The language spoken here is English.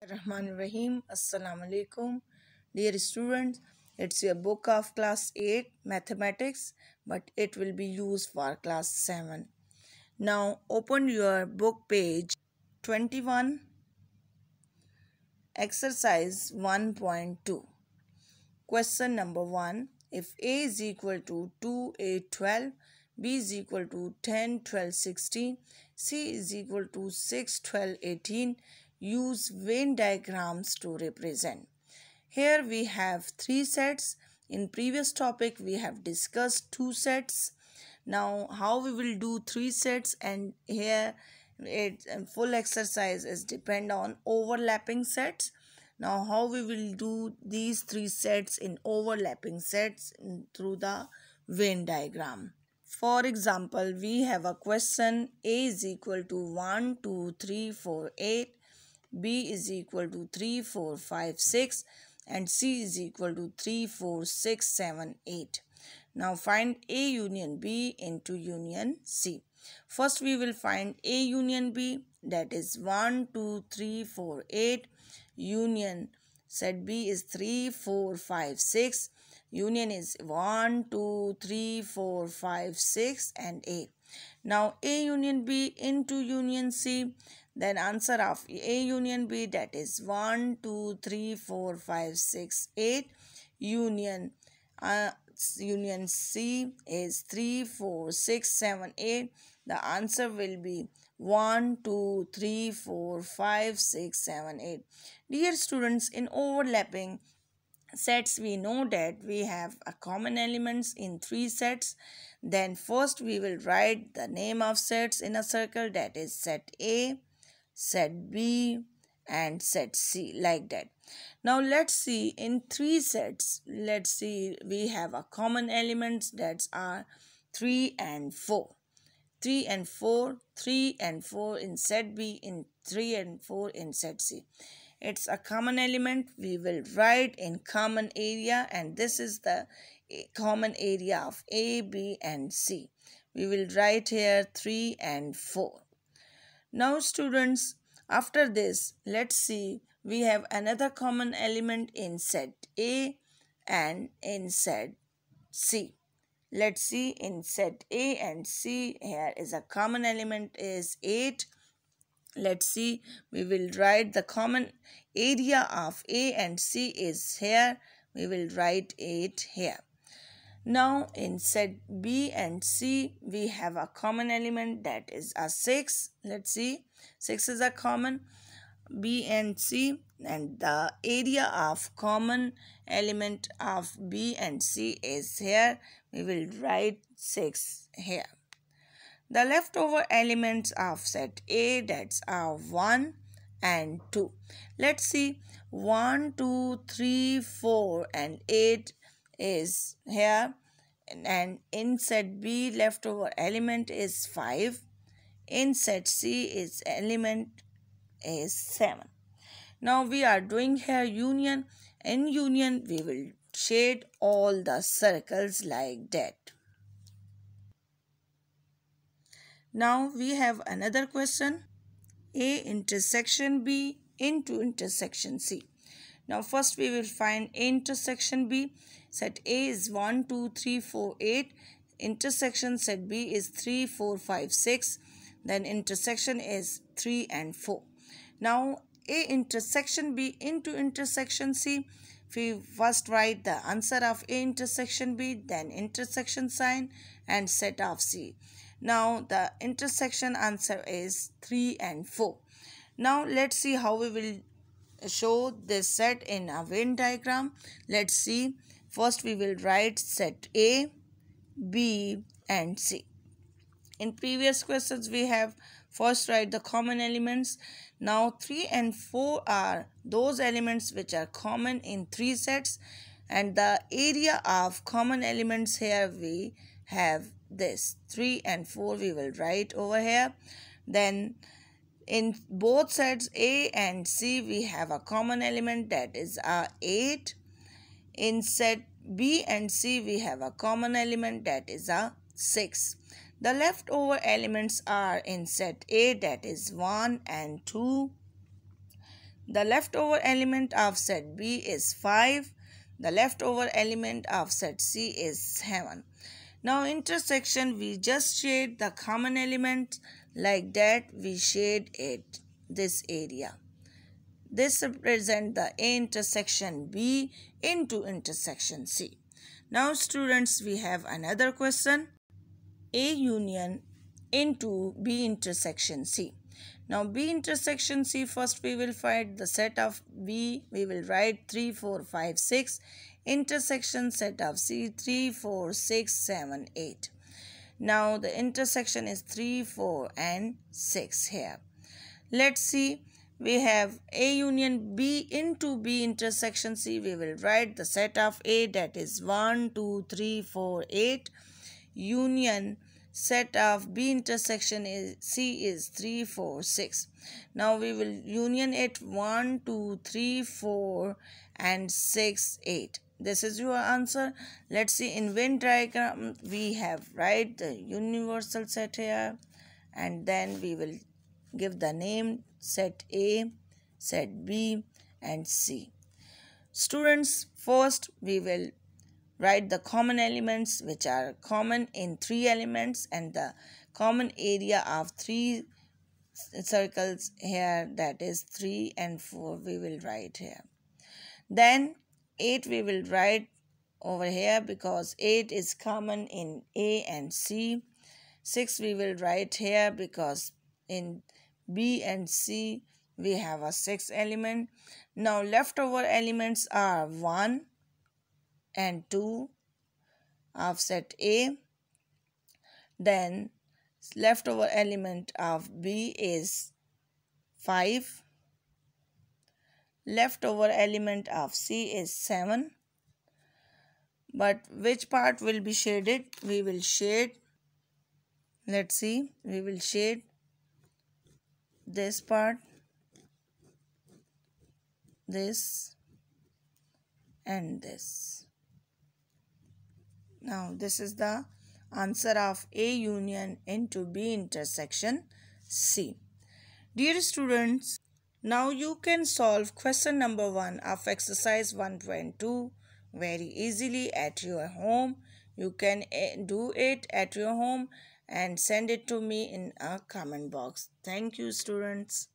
Rahman Rahim. Assalamu alaikum. Dear students, it's your book of class 8 mathematics, but it will be used for class 7. Now open your book page 21, exercise 1.2. Question number 1. If A is equal to 2, 8, 12, B is equal to 10, 12, 16, C is equal to 6, 12, 18, use Venn diagrams to represent. Here we have three sets. In previous topic we have discussed two sets. Now how we will do three sets, and here full exercise is depend on overlapping sets. Now how we will do these three sets in overlapping sets through the Venn diagram. For example, we have a question: A is equal to 1, 2, 3, 4, 8, B is equal to 3, 4, 5, 6, and C is equal to 3, 4, 6, 7, 8. Now find A union B into union C. First we will find A union B, that is 1, 2, 3, 4, 8. Union set B is 3, 4, 5, 6. Union is 1, 2, 3, 4, 5, 6 and 8. Now A union B into union C, then answer of A union B, that is 1, 2, 3, 4, 5, 6, 8. Union C is 3, 4, 6, 7, 8. The answer will be 1, 2, 3, 4, 5, 6, 7, 8. Dear students, in overlapping sets we know that we have a common elements in three sets. Then first we will write the name of sets in a circle, that is set A, set B and set C, like that. Now let's see, in three sets, let's see, we have a common elements that are 3 and 4. 3 and 4, 3 and 4 in set B, in 3 and 4 in set C. It's a common element. We will write in common area, and this is the common area of A, B and C. We will write here 3 and 4. Now students, after this, let's see, we have another common element in set A and in set C. Let's see, in set A and C, here is a common element is 8. Let's see, we will write the common area of A and C is here. We will write 8 here. Now in set B and C, we have a common element, that is a 6. Let's see, 6 is a common B and C, and the area of common element of B and C is here. We will write 6 here. The leftover elements of set A, that's are 1 and 2. Let's see, 1, 2, 3, 4 and 8 is here, and in set B leftover element is 5. In set C is element is 7. Now we are doing here union. In union we will shade all the circles like that. Now we have another question: A intersection B into intersection C. Now first we will find A intersection B. Set A is 1, 2, 3, 4, 8. Intersection set B is 3, 4, 5, 6. Then intersection is 3 and 4. Now A intersection B into intersection C. We first write the answer of A intersection B, then intersection sign and set of C. Now the intersection answer is 3 and 4. Now let's see how we will show this set in a Venn diagram. Let's see. First we will write set A, B and C. In previous questions we have first write the common elements. Now 3 and 4 are those elements which are common in three sets, and the area of common elements here we have this 3 and 4 we will write over here. Then in both sets A and C we have a common element, that is 8. In set B and C we have a common element, that is 6. The leftover elements are in set A, that is 1 and 2. The leftover element of set B is 5. The leftover element of set C is 7. Now intersection, we just shade the common element, like that we shade it this area. This represents the A intersection B into intersection C. Now students, we have another question. A union into B intersection C. Now B intersection C, first we will find the set of B. We will write 3, 4, 5, 6. Intersection set of C, 3, 4, 6, 7, 8. Now the intersection is 3, 4 and 6 here. Let's see. We have A union B into B intersection C. We will write the set of A, that is 1, 2, 3, 4, 8. Union set of B intersection C is 3, 4, 6. Now we will union it 1, 2, 3, 4 and 6, 8. This is your answer. Let's see, in Venn diagram we have write the universal set here, and then we will give the name set A, set B and C. Students, first we will write the common elements which are common in 3 elements and the common area of 3 circles here, that is 3 and 4 we will write here. Then 8 we will write over here because 8 is common in A and C. 6 we will write here because in B and C we have a 6 element. Now leftover elements are 1 and 2 of set A. Then leftover element of B is 5. Leftover element of C is 7. But which part will be shaded? We will shade. Let's see. We will shade this part, this and this. Now this is the answer of A union into B intersection C. Dear students, now you can solve question number 1 of exercise 1.2 very easily at your home. You can do it at your home and send it to me in a comment box. Thank you, students.